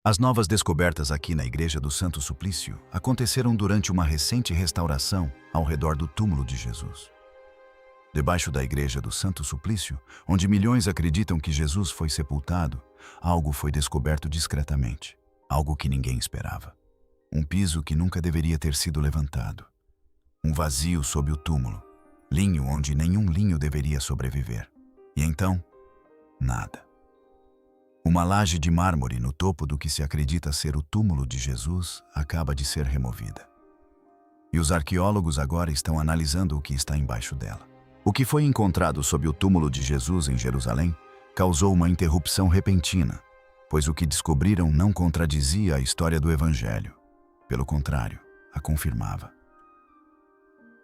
As novas descobertas aqui na Igreja do Santo Suplício aconteceram durante uma recente restauração ao redor do túmulo de Jesus. Debaixo da Igreja do Santo Suplício, onde milhões acreditam que Jesus foi sepultado, algo foi descoberto discretamente, algo que ninguém esperava. Um piso que nunca deveria ter sido levantado. Um vazio sob o túmulo, linho onde nenhum linho deveria sobreviver. E então, nada. Uma laje de mármore no topo do que se acredita ser o túmulo de Jesus acaba de ser removida. E os arqueólogos agora estão analisando o que está embaixo dela. O que foi encontrado sob o túmulo de Jesus em Jerusalém causou uma interrupção repentina, pois o que descobriram não contradizia a história do Evangelho. Pelo contrário, a confirmava.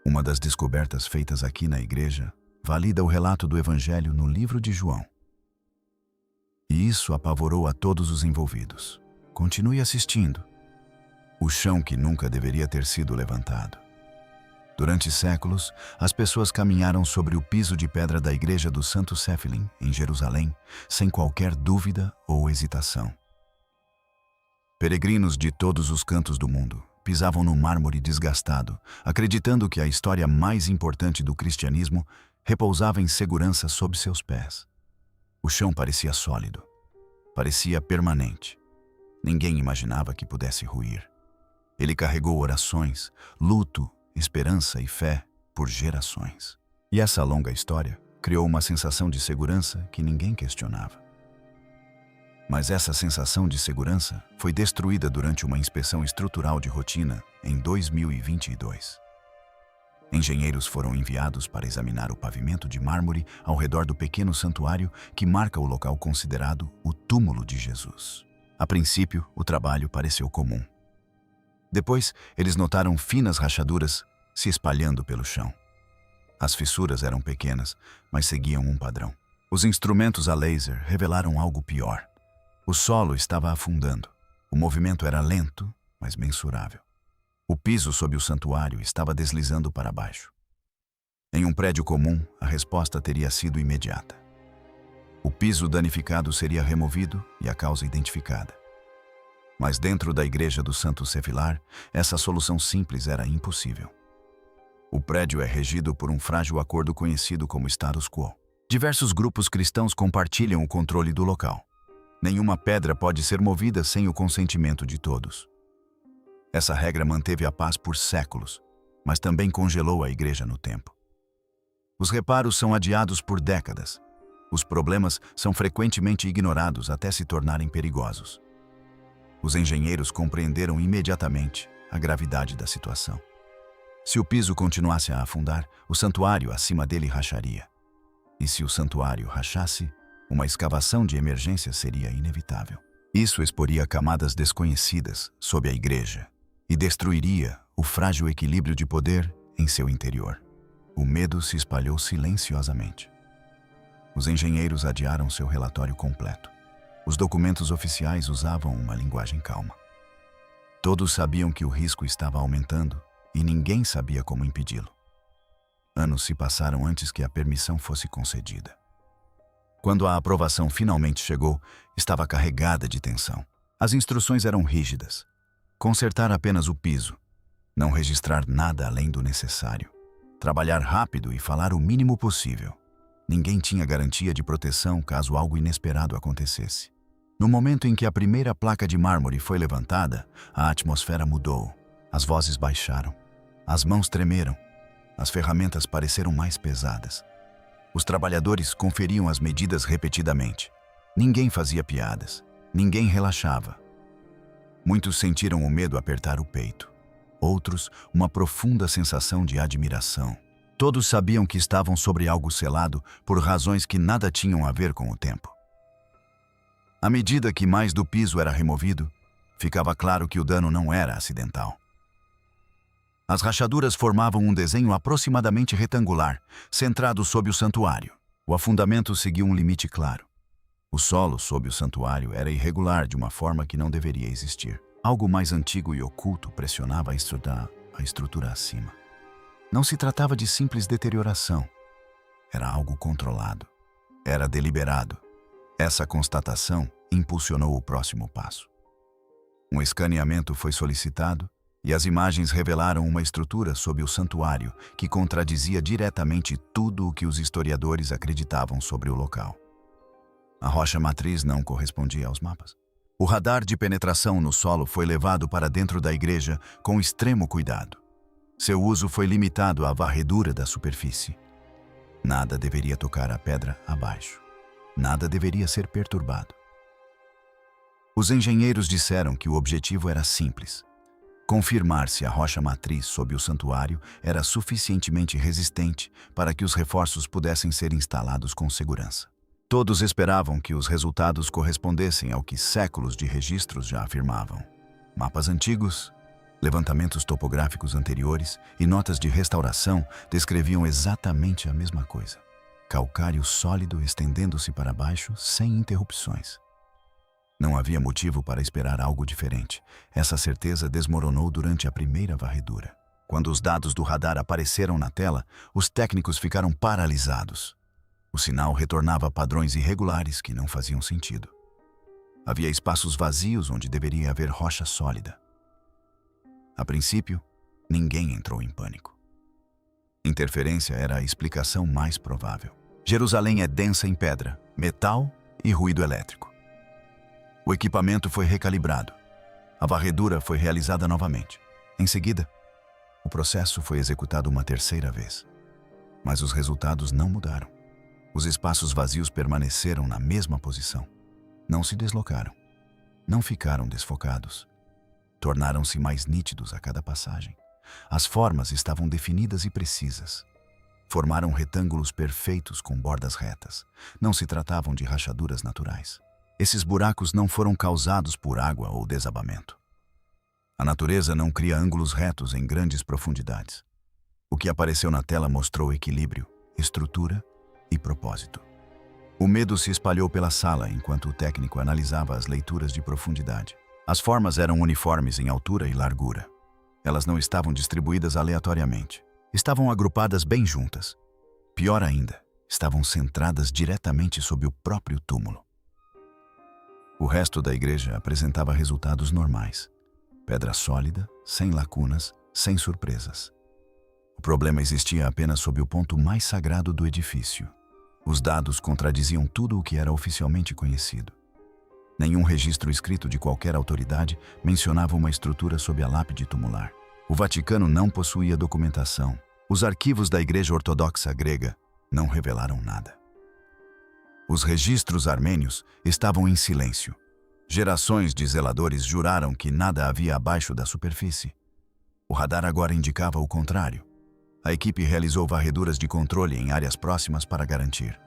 Uma das descobertas feitas aqui na igreja valida o relato do Evangelho no livro de João. E isso apavorou a todos os envolvidos. Continue assistindo. O chão que nunca deveria ter sido levantado. Durante séculos, as pessoas caminharam sobre o piso de pedra da Igreja do Santo Séphilim, em Jerusalém, sem qualquer dúvida ou hesitação. Peregrinos de todos os cantos do mundo pisavam no mármore desgastado, acreditando que a história mais importante do cristianismo repousava em segurança sob seus pés. O chão parecia sólido, parecia permanente. Ninguém imaginava que pudesse ruir. Ele carregou orações, luto, esperança e fé por gerações. E essa longa história criou uma sensação de segurança que ninguém questionava. Mas essa sensação de segurança foi destruída durante uma inspeção estrutural de rotina em 2022. Engenheiros foram enviados para examinar o pavimento de mármore ao redor do pequeno santuário que marca o local considerado o túmulo de Jesus. A princípio, o trabalho pareceu comum. Depois, eles notaram finas rachaduras se espalhando pelo chão. As fissuras eram pequenas, mas seguiam um padrão. Os instrumentos a laser revelaram algo pior. O solo estava afundando. O movimento era lento, mas mensurável. O piso sob o santuário estava deslizando para baixo. Em um prédio comum, a resposta teria sido imediata. O piso danificado seria removido e a causa identificada. Mas dentro da Igreja do Santo Sefilar, essa solução simples era impossível. O prédio é regido por um frágil acordo conhecido como status quo. Diversos grupos cristãos compartilham o controle do local. Nenhuma pedra pode ser movida sem o consentimento de todos. Essa regra manteve a paz por séculos, mas também congelou a igreja no tempo. Os reparos são adiados por décadas. Os problemas são frequentemente ignorados até se tornarem perigosos. Os engenheiros compreenderam imediatamente a gravidade da situação. Se o piso continuasse a afundar, o santuário acima dele racharia. E se o santuário rachasse, uma escavação de emergência seria inevitável. Isso exporia camadas desconhecidas sob a igreja e destruiria o frágil equilíbrio de poder em seu interior. O medo se espalhou silenciosamente. Os engenheiros adiaram seu relatório completo. Os documentos oficiais usavam uma linguagem calma. Todos sabiam que o risco estava aumentando e ninguém sabia como impedi-lo. Anos se passaram antes que a permissão fosse concedida. Quando a aprovação finalmente chegou, estava carregada de tensão. As instruções eram rígidas. Consertar apenas o piso. Não registrar nada além do necessário. Trabalhar rápido e falar o mínimo possível. Ninguém tinha garantia de proteção caso algo inesperado acontecesse. No momento em que a primeira placa de mármore foi levantada, a atmosfera mudou. As vozes baixaram. As mãos tremeram. As ferramentas pareceram mais pesadas. Os trabalhadores conferiam as medidas repetidamente. Ninguém fazia piadas. Ninguém relaxava. Muitos sentiram o medo apertar o peito. Outros, uma profunda sensação de admiração. Todos sabiam que estavam sobre algo selado por razões que nada tinham a ver com o tempo. À medida que mais do piso era removido, ficava claro que o dano não era acidental. As rachaduras formavam um desenho aproximadamente retangular, centrado sob o santuário. O afundamento seguiu um limite claro. O solo sob o santuário era irregular de uma forma que não deveria existir. Algo mais antigo e oculto pressionava a estrutura acima. Não se tratava de simples deterioração. Era algo controlado. Era deliberado. Essa constatação impulsionou o próximo passo. Um escaneamento foi solicitado e as imagens revelaram uma estrutura sob o santuário que contradizia diretamente tudo o que os historiadores acreditavam sobre o local. A rocha matriz não correspondia aos mapas. O radar de penetração no solo foi levado para dentro da igreja com extremo cuidado. Seu uso foi limitado à varredura da superfície. Nada deveria tocar a pedra abaixo. Nada deveria ser perturbado. Os engenheiros disseram que o objetivo era simples: confirmar se a rocha matriz sob o santuário era suficientemente resistente para que os reforços pudessem ser instalados com segurança. Todos esperavam que os resultados correspondessem ao que séculos de registros já afirmavam. Mapas antigos, levantamentos topográficos anteriores e notas de restauração descreviam exatamente a mesma coisa. Calcário sólido estendendo-se para baixo sem interrupções. Não havia motivo para esperar algo diferente. Essa certeza desmoronou durante a primeira varredura. Quando os dados do radar apareceram na tela, os técnicos ficaram paralisados. O sinal retornava padrões irregulares que não faziam sentido. Havia espaços vazios onde deveria haver rocha sólida. A princípio, ninguém entrou em pânico. Interferência era a explicação mais provável. Jerusalém é densa em pedra, metal e ruído elétrico. O equipamento foi recalibrado. A varredura foi realizada novamente. Em seguida, o processo foi executado uma terceira vez. Mas os resultados não mudaram. Os espaços vazios permaneceram na mesma posição. Não se deslocaram. Não ficaram desfocados. Tornaram-se mais nítidos a cada passagem. As formas estavam definidas e precisas. Formaram retângulos perfeitos com bordas retas. Não se tratavam de rachaduras naturais. Esses buracos não foram causados por água ou desabamento. A natureza não cria ângulos retos em grandes profundidades. O que apareceu na tela mostrou equilíbrio, estrutura e propósito. O medo se espalhou pela sala enquanto o técnico analisava as leituras de profundidade. As formas eram uniformes em altura e largura. Elas não estavam distribuídas aleatoriamente. Estavam agrupadas bem juntas. Pior ainda, estavam centradas diretamente sob o próprio túmulo. O resto da igreja apresentava resultados normais. Pedra sólida, sem lacunas, sem surpresas. O problema existia apenas sob o ponto mais sagrado do edifício. Os dados contradiziam tudo o que era oficialmente conhecido. Nenhum registro escrito de qualquer autoridade mencionava uma estrutura sob a lápide tumular. O Vaticano não possuía documentação. Os arquivos da Igreja Ortodoxa Grega não revelaram nada. Os registros armênios estavam em silêncio. Gerações de zeladores juraram que nada havia abaixo da superfície. O radar agora indicava o contrário. A equipe realizou varreduras de controle em áreas próximas para garantir.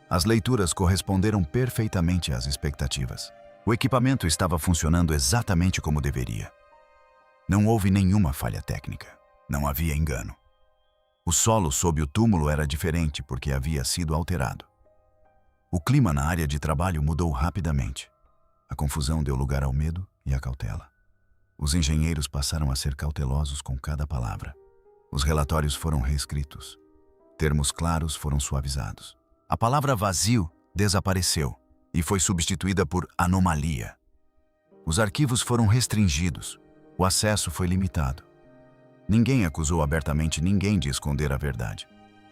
As leituras corresponderam perfeitamente às expectativas. O equipamento estava funcionando exatamente como deveria. Não houve nenhuma falha técnica. Não havia engano. O solo sob o túmulo era diferente porque havia sido alterado. O clima na área de trabalho mudou rapidamente. A confusão deu lugar ao medo e à cautela. Os engenheiros passaram a ser cautelosos com cada palavra. Os relatórios foram reescritos. Termos claros foram suavizados. A palavra vazio desapareceu e foi substituída por anomalia. Os arquivos foram restringidos. O acesso foi limitado. Ninguém acusou abertamente ninguém de esconder a verdade,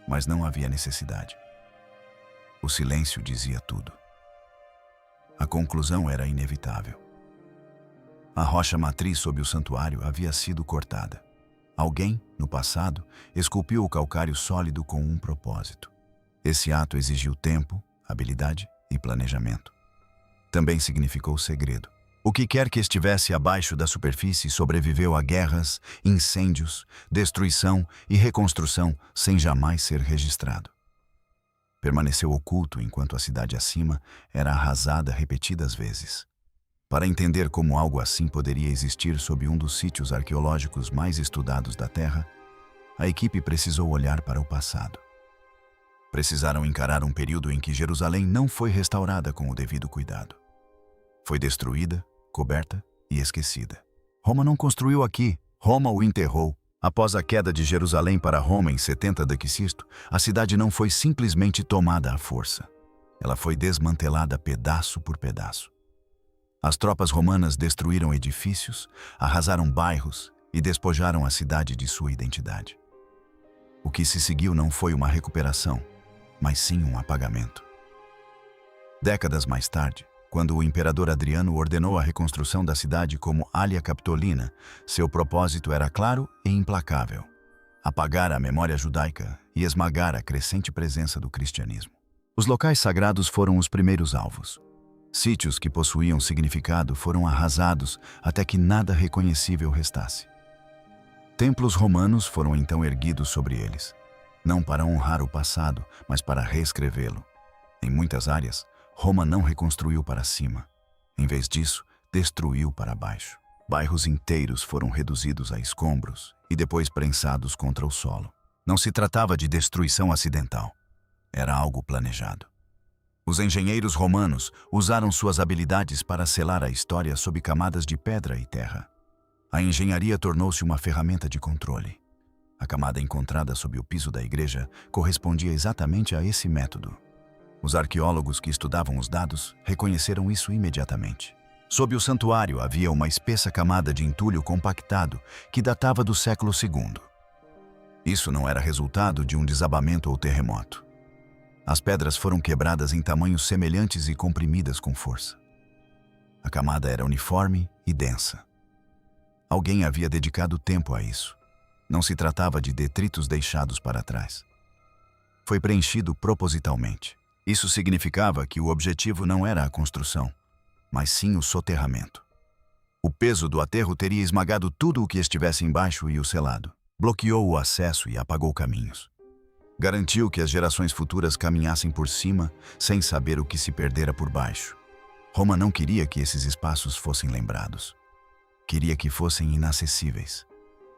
mas não havia necessidade. O silêncio dizia tudo. A conclusão era inevitável. A rocha matriz sob o santuário havia sido cortada. Alguém, no passado, esculpiu o calcário sólido com um propósito. Esse ato exigiu tempo, habilidade e planejamento. Também significou segredo. O que quer que estivesse abaixo da superfície sobreviveu a guerras, incêndios, destruição e reconstrução sem jamais ser registrado. Permaneceu oculto enquanto a cidade acima era arrasada repetidas vezes. Para entender como algo assim poderia existir sob um dos sítios arqueológicos mais estudados da Terra, a equipe precisou olhar para o passado. Precisaram encarar um período em que Jerusalém não foi restaurada com o devido cuidado. Foi destruída, coberta e esquecida. Roma não construiu aqui, Roma o enterrou. Após a queda de Jerusalém para Roma em 70 d.C., a cidade não foi simplesmente tomada à força. Ela foi desmantelada pedaço por pedaço. As tropas romanas destruíram edifícios, arrasaram bairros e despojaram a cidade de sua identidade. O que se seguiu não foi uma recuperação, mas sim um apagamento. Décadas mais tarde, quando o imperador Adriano ordenou a reconstrução da cidade como Alia Capitolina, seu propósito era claro e implacável: apagar a memória judaica e esmagar a crescente presença do cristianismo. Os locais sagrados foram os primeiros alvos. Sítios que possuíam significado foram arrasados até que nada reconhecível restasse. Templos romanos foram então erguidos sobre eles, não para honrar o passado, mas para reescrevê-lo. Em muitas áreas, Roma não reconstruiu para cima. Em vez disso, destruiu para baixo. Bairros inteiros foram reduzidos a escombros e depois prensados contra o solo. Não se tratava de destruição acidental. Era algo planejado. Os engenheiros romanos usaram suas habilidades para selar a história sob camadas de pedra e terra. A engenharia tornou-se uma ferramenta de controle. A camada encontrada sob o piso da igreja correspondia exatamente a esse método. Os arqueólogos que estudavam os dados reconheceram isso imediatamente. Sob o santuário havia uma espessa camada de entulho compactado que datava do século II. Isso não era resultado de um desabamento ou terremoto. As pedras foram quebradas em tamanhos semelhantes e comprimidas com força. A camada era uniforme e densa. Alguém havia dedicado tempo a isso. Não se tratava de detritos deixados para trás. Foi preenchido propositalmente. Isso significava que o objetivo não era a construção, mas sim o soterramento. O peso do aterro teria esmagado tudo o que estivesse embaixo e o selado. Bloqueou o acesso e apagou caminhos. Garantiu que as gerações futuras caminhassem por cima, sem saber o que se perdera por baixo. Roma não queria que esses espaços fossem lembrados. Queria que fossem inacessíveis.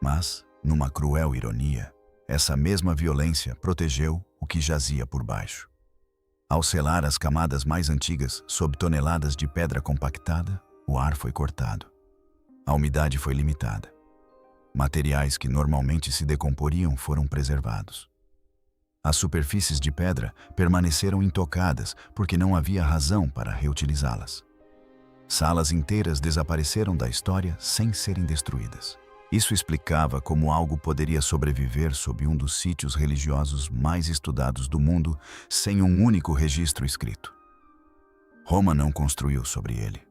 Mas, numa cruel ironia, essa mesma violência protegeu o que jazia por baixo. Ao selar as camadas mais antigas sob toneladas de pedra compactada, o ar foi cortado. A umidade foi limitada. Materiais que normalmente se decomporiam foram preservados. As superfícies de pedra permaneceram intocadas porque não havia razão para reutilizá-las. Salas inteiras desapareceram da história sem serem destruídas. Isso explicava como algo poderia sobreviver sob um dos sítios religiosos mais estudados do mundo sem um único registro escrito. Roma não construiu sobre ele.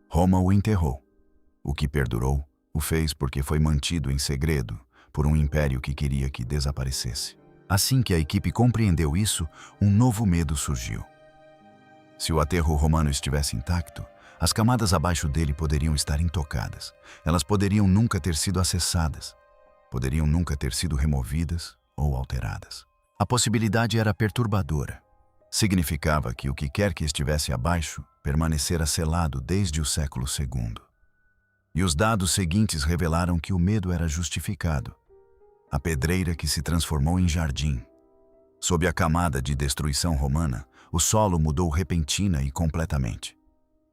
Roma o enterrou. O que perdurou, o fez porque foi mantido em segredo por um império que queria que desaparecesse. Assim que a equipe compreendeu isso, um novo medo surgiu. Se o aterro romano estivesse intacto, as camadas abaixo dele poderiam estar intocadas. Elas poderiam nunca ter sido acessadas. Poderiam nunca ter sido removidas ou alteradas. A possibilidade era perturbadora. Significava que o que quer que estivesse abaixo permanecera selado desde o século II. E os dados seguintes revelaram que o medo era justificado. A pedreira que se transformou em jardim. Sob a camada de destruição romana, o solo mudou repentina e completamente.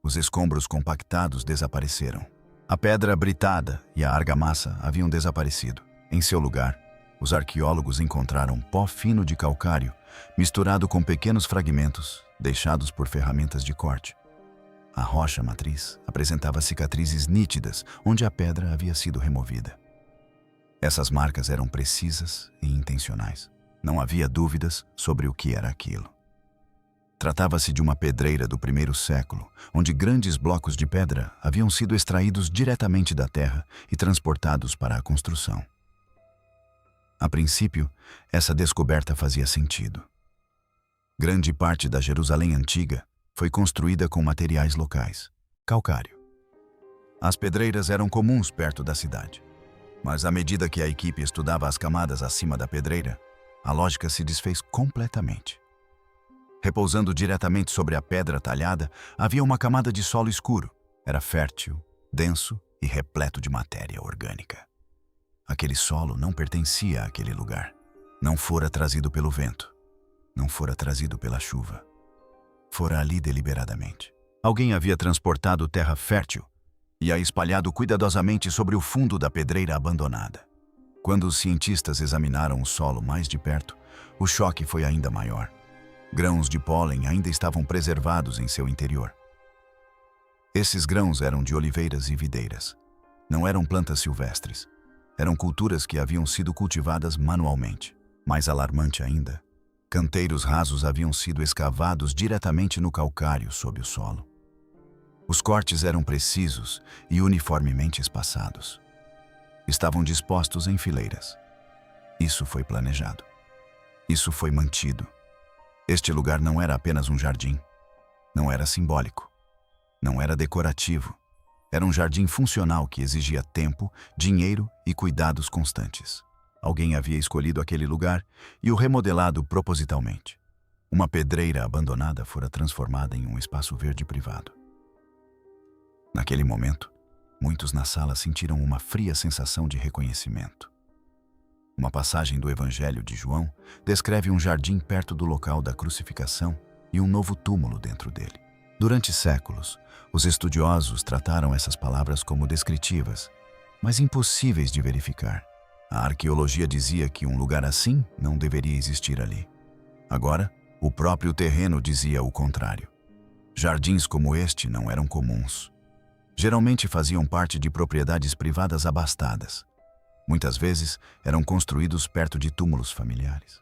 Os escombros compactados desapareceram. A pedra britada e a argamassa haviam desaparecido. Em seu lugar, os arqueólogos encontraram pó fino de calcário, misturado com pequenos fragmentos deixados por ferramentas de corte. A rocha matriz apresentava cicatrizes nítidas onde a pedra havia sido removida. Essas marcas eram precisas e intencionais. Não havia dúvidas sobre o que era aquilo. Tratava-se de uma pedreira do primeiro século, onde grandes blocos de pedra haviam sido extraídos diretamente da terra e transportados para a construção. A princípio, essa descoberta fazia sentido. Grande parte da Jerusalém antiga foi construída com materiais locais, calcário. As pedreiras eram comuns perto da cidade. Mas à medida que a equipe estudava as camadas acima da pedreira, a lógica se desfez completamente. Repousando diretamente sobre a pedra talhada, havia uma camada de solo escuro. Era fértil, denso e repleto de matéria orgânica. Aquele solo não pertencia àquele lugar. Não fora trazido pelo vento. Não fora trazido pela chuva. Fora ali deliberadamente. Alguém havia transportado terra fértil e a espalhado cuidadosamente sobre o fundo da pedreira abandonada. Quando os cientistas examinaram o solo mais de perto, o choque foi ainda maior. Grãos de pólen ainda estavam preservados em seu interior. Esses grãos eram de oliveiras e videiras. Não eram plantas silvestres. Eram culturas que haviam sido cultivadas manualmente. Mais alarmante ainda, canteiros rasos haviam sido escavados diretamente no calcário sob o solo. Os cortes eram precisos e uniformemente espaçados. Estavam dispostos em fileiras. Isso foi planejado. Isso foi mantido. Este lugar não era apenas um jardim. Não era simbólico. Não era decorativo. Era um jardim funcional que exigia tempo, dinheiro e cuidados constantes. Alguém havia escolhido aquele lugar e o remodelado propositalmente. Uma pedreira abandonada fora transformada em um espaço verde privado. Naquele momento, muitos na sala sentiram uma fria sensação de reconhecimento. Uma passagem do Evangelho de João descreve um jardim perto do local da crucificação e um novo túmulo dentro dele. Durante séculos, os estudiosos trataram essas palavras como descritivas, mas impossíveis de verificar. A arqueologia dizia que um lugar assim não deveria existir ali. Agora, o próprio terreno dizia o contrário. Jardins como este não eram comuns. Geralmente faziam parte de propriedades privadas abastadas. Muitas vezes eram construídos perto de túmulos familiares.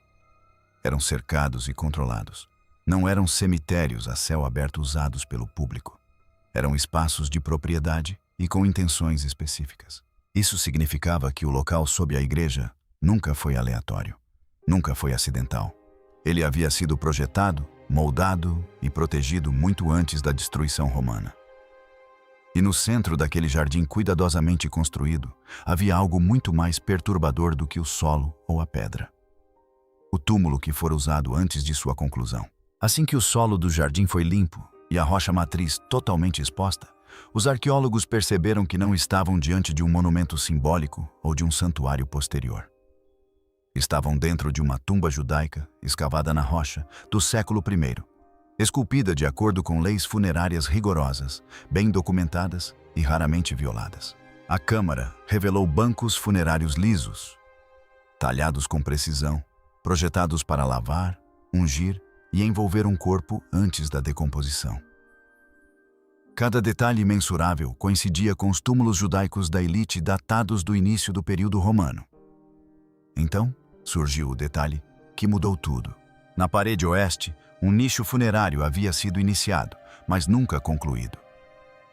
Eram cercados e controlados. Não eram cemitérios a céu aberto usados pelo público. Eram espaços de propriedade e com intenções específicas. Isso significava que o local sob a igreja nunca foi aleatório, nunca foi acidental. Ele havia sido projetado, moldado e protegido muito antes da destruição romana. E no centro daquele jardim cuidadosamente construído, havia algo muito mais perturbador do que o solo ou a pedra. O túmulo que fora usado antes de sua conclusão. Assim que o solo do jardim foi limpo e a rocha matriz totalmente exposta, os arqueólogos perceberam que não estavam diante de um monumento simbólico ou de um santuário posterior. Estavam dentro de uma tumba judaica, escavada na rocha, do século I, esculpida de acordo com leis funerárias rigorosas, bem documentadas e raramente violadas. A câmara revelou bancos funerários lisos, talhados com precisão, projetados para lavar, ungir e envolver um corpo antes da decomposição. Cada detalhe mensurável coincidia com os túmulos judaicos da elite datados do início do período romano. Então, surgiu o detalhe que mudou tudo. Na parede oeste, um nicho funerário havia sido iniciado, mas nunca concluído.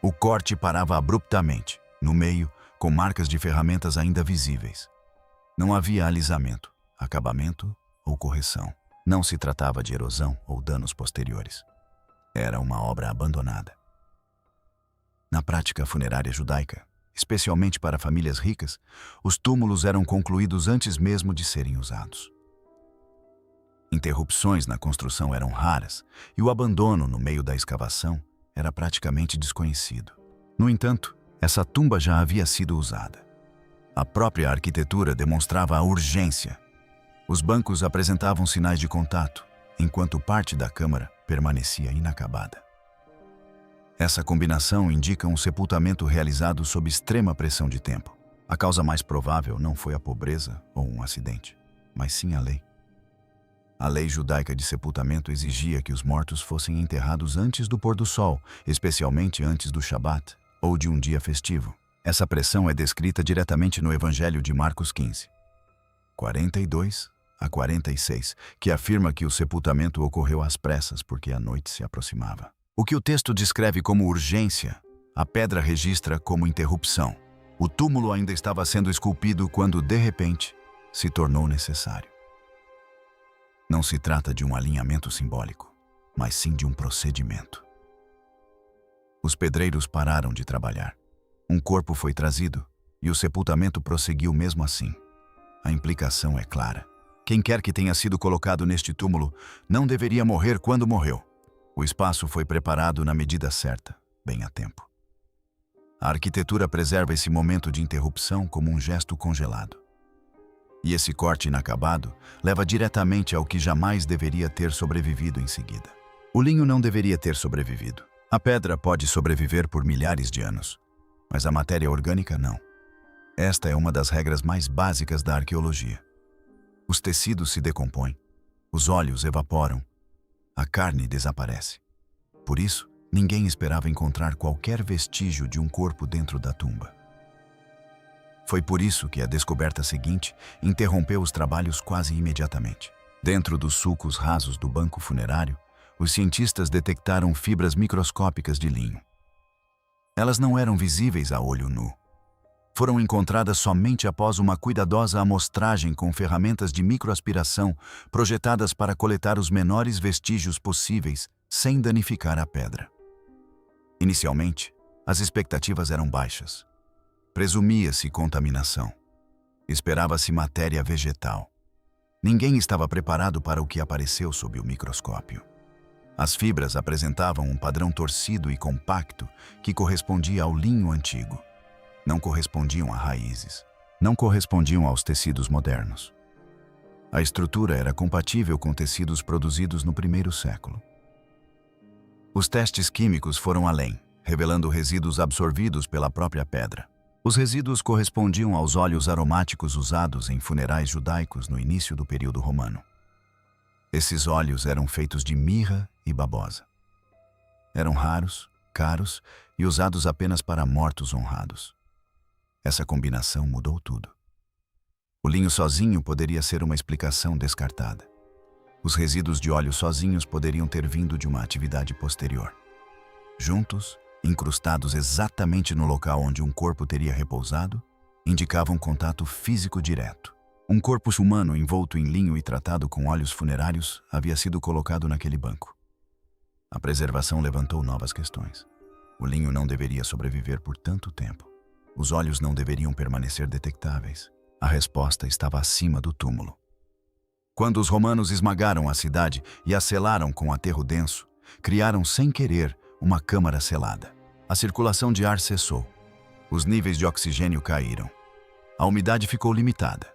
O corte parava abruptamente, no meio, com marcas de ferramentas ainda visíveis. Não havia alisamento, acabamento ou correção. Não se tratava de erosão ou danos posteriores. Era uma obra abandonada. Na prática funerária judaica, especialmente para famílias ricas, os túmulos eram concluídos antes mesmo de serem usados. Interrupções na construção eram raras e o abandono no meio da escavação era praticamente desconhecido. No entanto, essa tumba já havia sido usada. A própria arquitetura demonstrava a urgência. Os bancos apresentavam sinais de contato, enquanto parte da câmara permanecia inacabada. Essa combinação indica um sepultamento realizado sob extrema pressão de tempo. A causa mais provável não foi a pobreza ou um acidente, mas sim a lei. A lei judaica de sepultamento exigia que os mortos fossem enterrados antes do pôr do sol, especialmente antes do Shabat ou de um dia festivo. Essa pressão é descrita diretamente no Evangelho de Marcos 15, 42 a 46, que afirma que o sepultamento ocorreu às pressas porque a noite se aproximava. O que o texto descreve como urgência, a pedra registra como interrupção. O túmulo ainda estava sendo esculpido quando, de repente, se tornou necessário. Não se trata de um alinhamento simbólico, mas sim de um procedimento. Os pedreiros pararam de trabalhar. Um corpo foi trazido e o sepultamento prosseguiu mesmo assim. A implicação é clara. Quem quer que tenha sido colocado neste túmulo não deveria morrer quando morreu. O espaço foi preparado na medida certa, bem a tempo. A arquitetura preserva esse momento de interrupção como um gesto congelado. E esse corte inacabado leva diretamente ao que jamais deveria ter sobrevivido em seguida. O linho não deveria ter sobrevivido. A pedra pode sobreviver por milhares de anos, mas a matéria orgânica não. Esta é uma das regras mais básicas da arqueologia. Os tecidos se decompõem, os óleos evaporam, a carne desaparece. Por isso, Ninguém esperava encontrar qualquer vestígio de um corpo dentro da tumba. Foi por isso que a descoberta seguinte interrompeu os trabalhos quase imediatamente. Dentro dos sulcos rasos do banco funerário, os cientistas detectaram fibras microscópicas de linho. Elas não eram visíveis a olho nu. Foram encontradas somente após uma cuidadosa amostragem com ferramentas de microaspiração projetadas para coletar os menores vestígios possíveis sem danificar a pedra. Inicialmente, as expectativas eram baixas. Presumia-se contaminação. Esperava-se matéria vegetal. Ninguém estava preparado para o que apareceu sob o microscópio. As fibras apresentavam um padrão torcido e compacto que correspondia ao linho antigo. Não correspondiam a raízes. Não correspondiam aos tecidos modernos. A estrutura era compatível com tecidos produzidos no primeiro século. Os testes químicos foram além, revelando resíduos absorvidos pela própria pedra. Os resíduos correspondiam aos óleos aromáticos usados em funerais judaicos no início do período romano. Esses óleos eram feitos de mirra e babosa. Eram raros, caros e usados apenas para mortos honrados. Essa combinação mudou tudo. O linho sozinho poderia ser uma explicação descartada. Os resíduos de óleo sozinhos poderiam ter vindo de uma atividade posterior. Juntos, incrustados exatamente no local onde um corpo teria repousado, indicavam contato físico direto. Um corpo humano envolto em linho e tratado com óleos funerários havia sido colocado naquele banco. A preservação levantou novas questões. O linho não deveria sobreviver por tanto tempo. Os óleos não deveriam permanecer detectáveis. A resposta estava acima do túmulo. Quando os romanos esmagaram a cidade e a selaram com aterro denso, criaram sem querer uma câmara selada. A circulação de ar cessou. Os níveis de oxigênio caíram. A umidade ficou limitada.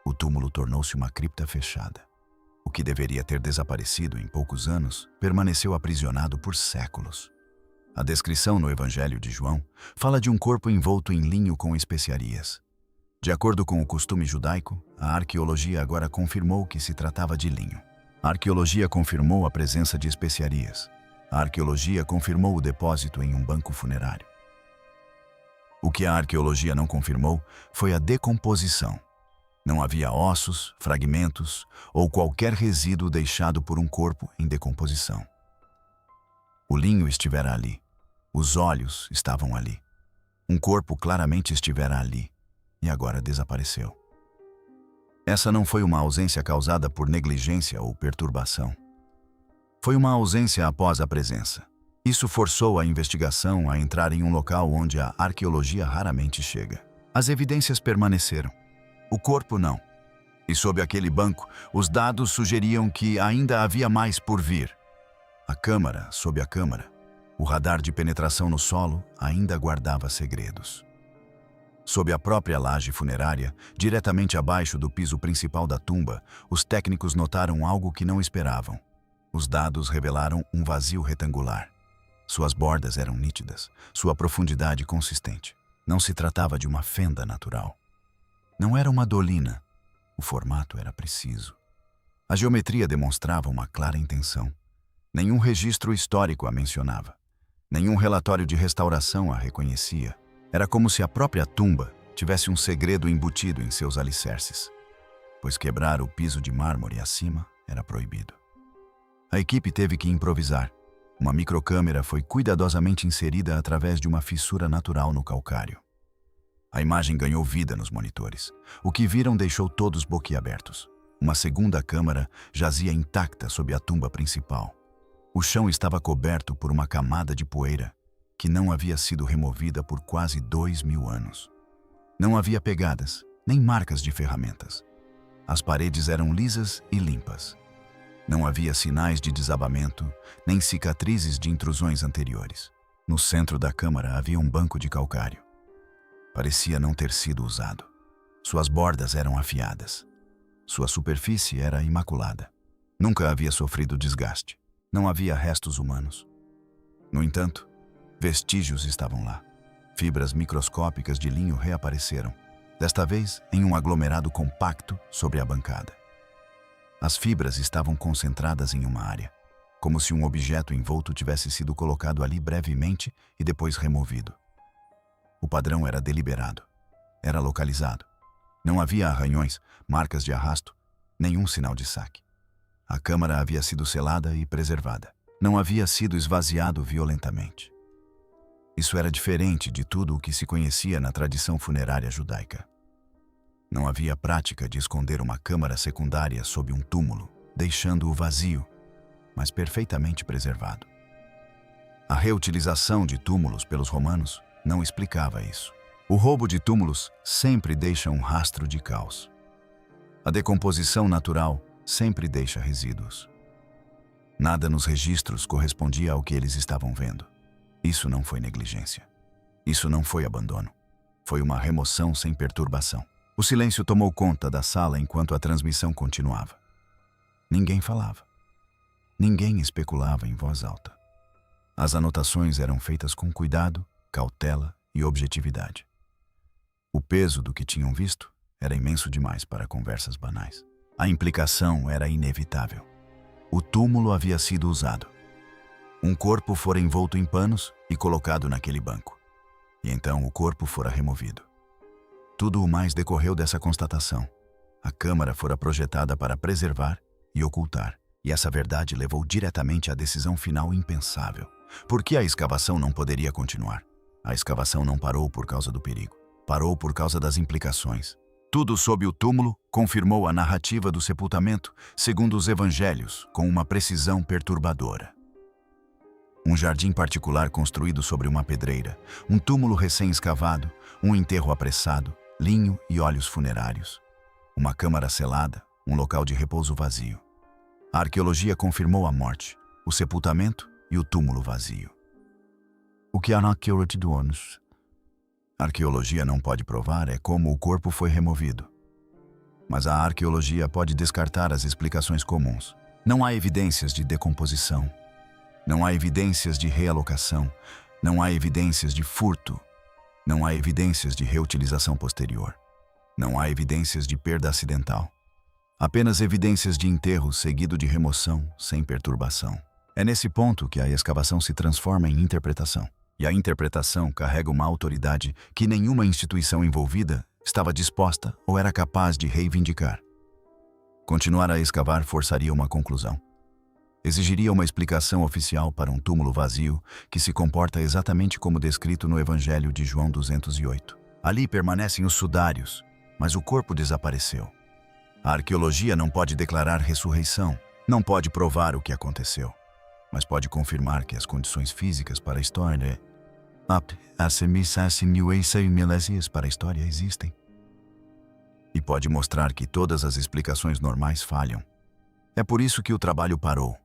O túmulo tornou-se uma cripta fechada. O que deveria ter desaparecido em poucos anos permaneceu aprisionado por séculos. A descrição no Evangelho de João fala de um corpo envolto em linho com especiarias. De acordo com o costume judaico, a arqueologia agora confirmou que se tratava de linho. A arqueologia confirmou a presença de especiarias. A arqueologia confirmou o depósito em um banco funerário. O que a arqueologia não confirmou foi a decomposição. Não havia ossos, fragmentos ou qualquer resíduo deixado por um corpo em decomposição. O linho estivera ali. Os olhos estavam ali. Um corpo claramente estivera ali e agora desapareceu. Essa não foi uma ausência causada por negligência ou perturbação. Foi uma ausência após a presença. Isso forçou a investigação a entrar em um local onde a arqueologia raramente chega. As evidências permaneceram. O corpo não. E sob aquele banco, os dados sugeriam que ainda havia mais por vir. A câmara, sob a câmara, o radar de penetração no solo ainda guardava segredos. Sob a própria laje funerária, diretamente abaixo do piso principal da tumba, os técnicos notaram algo que não esperavam. Os dados revelaram um vazio retangular. Suas bordas eram nítidas, sua profundidade consistente. Não se tratava de uma fenda natural. Não era uma dolina. O formato era preciso. A geometria demonstrava uma clara intenção. Nenhum registro histórico a mencionava. Nenhum relatório de restauração a reconhecia. Era como se a própria tumba tivesse um segredo embutido em seus alicerces, pois quebrar o piso de mármore acima era proibido. A equipe teve que improvisar. Uma microcâmera foi cuidadosamente inserida através de uma fissura natural no calcário. A imagem ganhou vida nos monitores. O que viram deixou todos boquiabertos. Uma segunda câmara jazia intacta sob a tumba principal. O chão estava coberto por uma camada de poeira que não havia sido removida por quase 2000 anos. Não havia pegadas, nem marcas de ferramentas. As paredes eram lisas e limpas. Não havia sinais de desabamento, nem cicatrizes de intrusões anteriores. No centro da câmara havia um banco de calcário. Parecia não ter sido usado. Suas bordas eram afiadas. Sua superfície era imaculada. Nunca havia sofrido desgaste. Não havia restos humanos. No entanto, vestígios estavam lá. Fibras microscópicas de linho reapareceram, desta vez em um aglomerado compacto sobre a bancada. As fibras estavam concentradas em uma área. como se um objeto envolto tivesse sido colocado ali brevemente e depois removido. O padrão era deliberado. Era localizado. Não havia arranhões, marcas de arrasto, nenhum sinal de saque. A câmara havia sido selada e preservada. Não havia sido esvaziado violentamente. Isso era diferente de tudo o que se conhecia na tradição funerária judaica. Não havia prática de esconder uma câmara secundária sob um túmulo, deixando-o vazio, mas perfeitamente preservado. A reutilização de túmulos pelos romanos não explicava isso. O roubo de túmulos sempre deixa um rastro de caos. A decomposição natural sempre deixa resíduos. Nada nos registros correspondia ao que eles estavam vendo. Isso não foi negligência. Isso não foi abandono. Foi uma remoção sem perturbação. O silêncio tomou conta da sala enquanto a transmissão continuava. Ninguém falava. Ninguém especulava em voz alta. As anotações eram feitas com cuidado, cautela e objetividade. O peso do que tinham visto era imenso demais para conversas banais. A implicação era inevitável. O túmulo havia sido usado. Um corpo fora envolto em panos e colocado naquele banco. E então o corpo fora removido. Tudo o mais decorreu dessa constatação. A câmara fora projetada para preservar e ocultar. E essa verdade levou diretamente à decisão final impensável. Por que a escavação não poderia continuar? A escavação não parou por causa do perigo. Parou por causa das implicações. Tudo sob o túmulo confirmou a narrativa do sepultamento, segundo os evangelhos, com uma precisão perturbadora. Um jardim particular construído sobre uma pedreira, um túmulo recém-escavado, um enterro apressado, linho e óleos funerários. Uma câmara selada, um local de repouso vazio. A arqueologia confirmou a morte, o sepultamento e o túmulo vazio. O que a arqueologia não pode provar é como o corpo foi removido. Mas a arqueologia pode descartar as explicações comuns. Não há evidências de decomposição. Não há evidências de realocação. Não há evidências de furto. Não há evidências de reutilização posterior. Não há evidências de perda acidental. Apenas evidências de enterro seguido de remoção sem perturbação. É nesse ponto que a escavação se transforma em interpretação. E a interpretação carrega uma autoridade que nenhuma instituição envolvida estava disposta ou era capaz de reivindicar. Continuar a escavar forçaria uma conclusão. Exigiria uma explicação oficial para um túmulo vazio que se comporta exatamente como descrito no Evangelho de João 208. Ali permanecem os sudários, mas o corpo desapareceu. A arqueologia não pode declarar ressurreição, não pode provar o que aconteceu, mas pode confirmar que as condições físicas para a história para a história existem. E pode mostrar que todas as explicações normais falham. É por isso que o trabalho parou.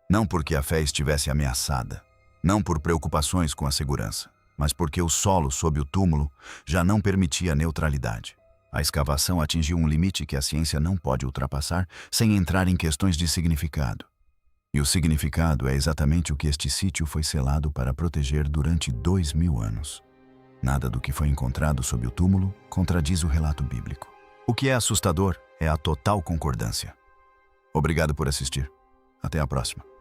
Não porque a fé estivesse ameaçada, não por preocupações com a segurança, mas porque o solo sob o túmulo já não permitia neutralidade. A escavação atingiu um limite que a ciência não pode ultrapassar sem entrar em questões de significado. E o significado é exatamente o que este sítio foi selado para proteger durante 2000 anos. Nada do que foi encontrado sob o túmulo contradiz o relato bíblico. O que é assustador é a total concordância. Obrigado por assistir. Até a próxima.